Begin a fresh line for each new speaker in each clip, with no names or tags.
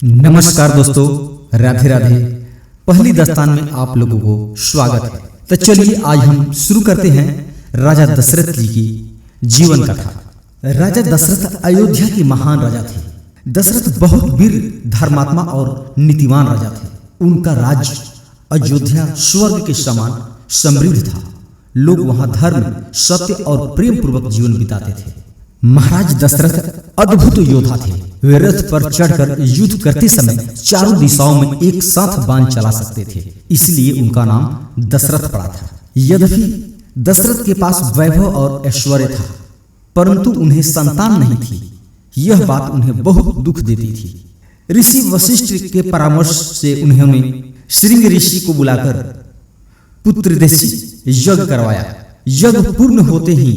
नमस्कार दोस्तों, राधे राधे। पहली दास्तान में आप लोगों को स्वागत है। तो चलिए आज हम शुरू करते हैं राजा दशरथ जी की जीवन कथा। राजा दशरथ अयोध्या के महान राजा थे। दशरथ बहुत वीर, धर्मात्मा और नीतिवान राजा थे। उनका राज्य अयोध्या स्वर्ग के समान समृद्ध था। लोग वहां धर्म, सत्य और प्रेम पूर्वक जीवन बिताते थे। महाराज दशरथ अद्भुत योद्धा थे। वे रथ पर चढ़कर युद्ध करते समय चारों दिशाओं में एक साथ बाण चला सकते थे, इसलिए उनका नाम दशरथ पड़ा था। यद्यपि दशरथ के पास वैभव और ऐश्वर्य था, परंतु उन्हें संतान नहीं थी। यह बात उन्हें बहुत दुख देती थी। ऋषि वशिष्ठ के परामर्श से उन्होंने श्रृंग ऋषि को बुलाकर पुत्रदेशी यज्ञ करवाया। यज्ञ पूर्ण होते ही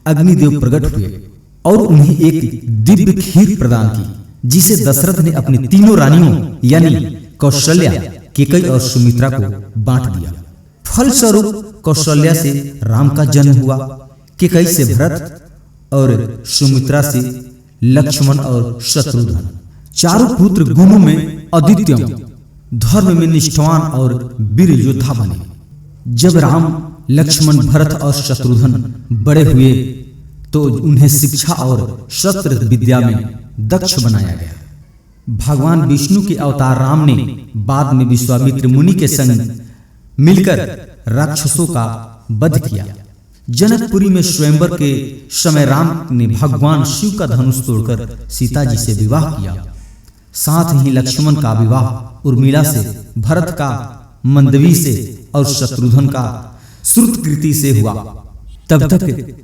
अग्निदेव प्रकट हुए और उन्हें एक दिव्य खीर प्रदान की, जिसे दशरथ ने अपनी तीनों रानियों यानी कौशल्या, केकई और सुमित्रा को बांट दिया। फलस्वरूप कौशल्या से राम का जन्म हुआ, केकई से भरत और सुमित्रा से लक्ष्मण और शत्रुघ्न। चारों पुत्र गुणों में अद्वितीय, धर्म में निष्ठावान और वीर योद्धा बने। जब राम, लक्ष्मण, भरत और शत्रुघ्न बड़े हुए तो उन्हें शिक्षा और शस्त्र विद्या में दक्ष बनाया गया। भगवान विष्णु के अवतार राम ने बाद में विश्वामित्र मुनि के संग मिलकर राक्षसों का वध किया। जनकपुरी में स्वयंवर के समय राम ने भगवान शिव का धनुष तोड़कर सीता जी से विवाह किया। साथ ही लक्ष्मण का विवाह उर्मिला से, भरत का मंदवी से और शत्रुघ्न का श्रुतकीर्ति से हुआ। तब तक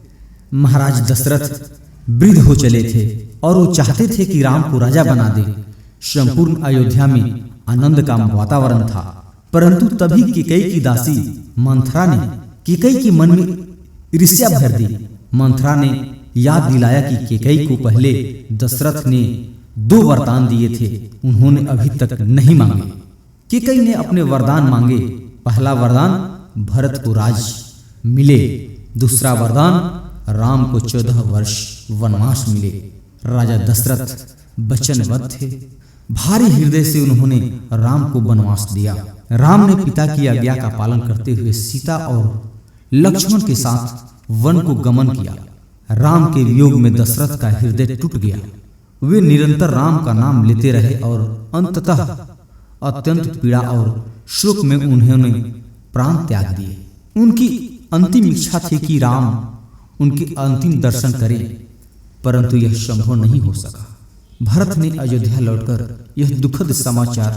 महाराज दशरथ वृद्ध हो चले थे और वो चाहते थे कि राम को राजा बना दे। संपूर्ण अयोध्या में आनंद का वातावरण था, परंतु तभी केकई की दासी मंथरा ने केकई के मन में ईर्ष्या भर दी। मंथरा ने याद दिलाया कि केकई को पहले दशरथ ने 2 वरदान दिए थे, उन्होंने अभी तक नहीं मांगे। केकई ने अपने वरदान मांगे। पहला वरदान भरत को राज मिले, दूसरा वरदान राम को 14 वर्ष वनवास मिले। राजा दशरथ वचनबद्ध थे। भारी हृदय से उन्होंने राम को वनवास दिया। राम ने पिता की आज्ञा का पालन करते हुए सीता और लक्ष्मण के साथ वन को गमन किया। राम के वियोग में दशरथ का हृदय टूट गया। वे निरंतर राम का नाम लेते रहे और अंततः अत्यंत पीड़ा और शोक में उन्होंने प्राण त्याग दिए। उनकी अंतिम इच्छा थी कि राम उनके अंतिम दर्शन करें, परंतु यह संभव नहीं हो सका। भरत ने अयोध्या लौटकर यह दुखद समाचार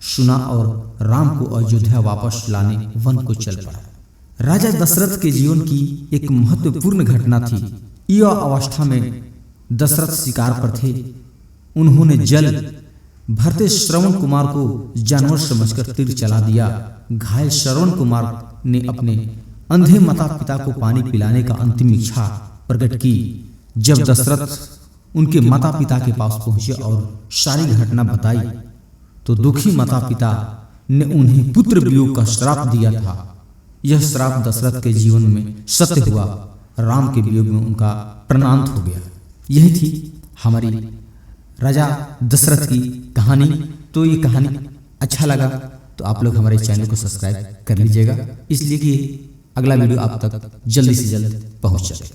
सुना और राम को अयोध्या वापस लाने वन को चल पड़ा। राजा दशरथ के जीवन की एक महत्वपूर्ण घटना थी। यह अवस्था में दशरथ शिकार पर थे। उन्होंने जल भरते श्रवण कुमार को जानवर समझकर तीर चला दिया। घायल श्रवण कुमार ने अपने अंधे माता पिता को पानी पिलाने का अंतिम इच्छा प्रकट की। जब दशरथ उनके माता पिता के पास पहुंचे और सारी घटना बताई तो दुखी माता पिता ने उन्हें पुत्र वियोग का श्राप दिया था। यह श्राप दशरथ के जीवन में सत्य हुआ। राम के वियोग में उनका प्राणांत हो गया। यही थी हमारी राजा दशरथ की कहानी। तो ये कहानी अच्छा लगा तो आप लोग हमारे चैनल को सब्सक्राइब कर लीजिएगा, इसलिए कि अगला वीडियो आप तक जल्दी से जल्द पहुंच जाए।